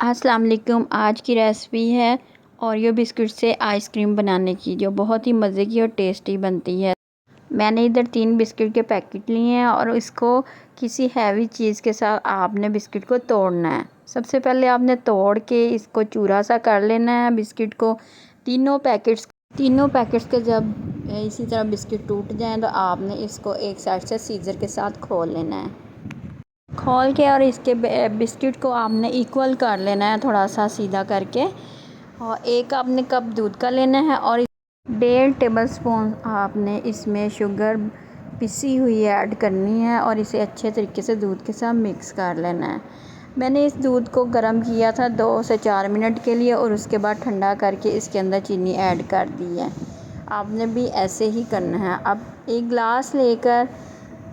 अस्सलाम वालेकुम। आज की रेसिपी है ओरियो बिस्किट से आइसक्रीम बनाने की, जो बहुत ही मज़े की और टेस्टी बनती है। मैंने इधर 3 बिस्किट के पैकेट लिए हैं और इसको किसी हैवी चीज़ के साथ आपने बिस्किट को तोड़ना है। सबसे पहले आपने तोड़ के इसको चूरा सा कर लेना है बिस्किट को। तीनों पैकेट्स के जब इसी तरह बिस्किट टूट जाएं तो आपने इसको एक साइड से सीज़र के साथ खोल लेना है। खोल के और इसके बिस्किट को आपने इक्वल कर लेना है, थोड़ा सा सीधा करके। और एक आपने कप दूध का लेना है और 1.5 टेबलस्पून आपने इसमें शुगर पिसी हुई ऐड करनी है और इसे अच्छे तरीके से दूध के साथ मिक्स कर लेना है। मैंने इस दूध को गर्म किया था 2 से 4 मिनट के लिए और उसके बाद ठंडा करके इसके अंदर चीनी ऐड कर दी है। आपने भी ऐसे ही करना है। अब एक गिलास लेकर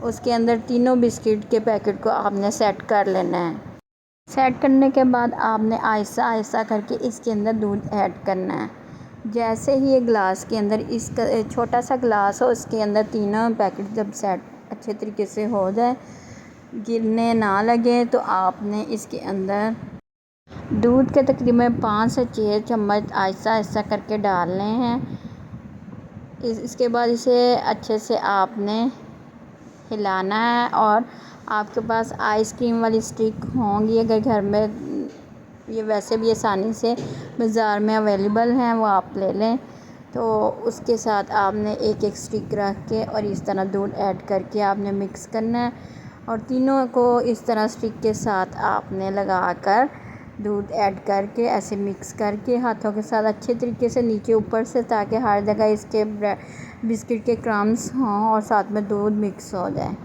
उसके अंदर तीनों बिस्किट के पैकेट को आपने सेट कर लेना है। सेट करने के बाद आपने आहिस्ता आहिस्ता करके इसके अंदर दूध ऐड करना है। जैसे ही ये गिलास के अंदर इसका छोटा सा गिलास हो, उसके अंदर तीनों पैकेट जब सेट अच्छे तरीके से हो जाए, गिरने ना लगे, तो आपने इसके अंदर दूध के तकरीबन 5 से 6 चम्मच आहिस्ता आहिस्ता करके डालने हैं। इसके बाद इसे अच्छे से आपने हिलाना है। और आपके पास आइसक्रीम वाली स्टिक होंगी अगर घर में, ये वैसे भी आसानी से बाज़ार में अवेलेबल हैं, वो आप ले लें। तो उसके साथ आपने एक एक स्टिक रख के और इस तरह दूध ऐड करके आपने मिक्स करना है। और तीनों को इस तरह स्टिक के साथ आपने लगाकर दूध ऐड करके ऐसे मिक्स करके हाथों के साथ अच्छे तरीके से नीचे ऊपर से, ताकि हर जगह इसके बिस्किट के क्रम्स हों और साथ में दूध मिक्स हो जाए।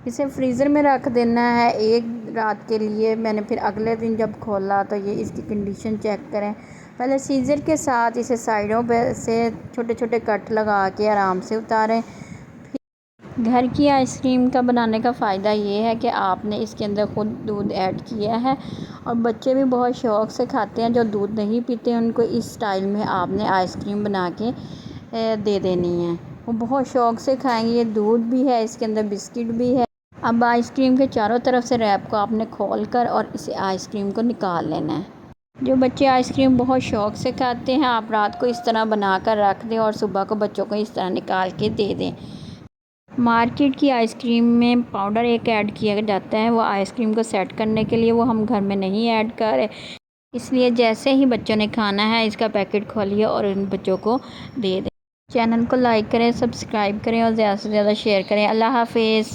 इसे फ्रीज़र में रख देना है एक रात के लिए। मैंने फिर अगले दिन जब खोला तो ये इसकी कंडीशन चेक करें। पहले सीज़र के साथ इसे साइडों पे से छोटे छोटे कट लगा के आराम से उतारें। घर की आइसक्रीम का बनाने का फ़ायदा ये है कि आपने इसके अंदर ख़ुद दूध ऐड किया है और बच्चे भी बहुत शौक़ से खाते हैं। जो दूध नहीं पीते उनको इस स्टाइल में आपने आइसक्रीम बना के दे देनी है, वो बहुत शौक़ से खाएंगे। ये दूध भी है, इसके अंदर बिस्किट भी है। अब आइसक्रीम के चारों तरफ से रैप को आपने खोल कर और इसे आइसक्रीम को निकाल लेना है। जो बच्चे आइसक्रीम बहुत शौक़ से खाते हैं, आप रात को इस तरह बना कर रख दें और सुबह को बच्चों को इस तरह निकाल के दे दें। मार्केट की आइसक्रीम में पाउडर एक ऐड किया जाता है, वो आइसक्रीम को सेट करने के लिए, वो हम घर में नहीं ऐड करें। इसलिए जैसे ही बच्चों ने खाना है, इसका पैकेट खोलिए और उन बच्चों को दे दें। चैनल को लाइक करें, सब्सक्राइब करें और ज़्यादा से ज़्यादा शेयर करें। अल्लाह हाफिज़।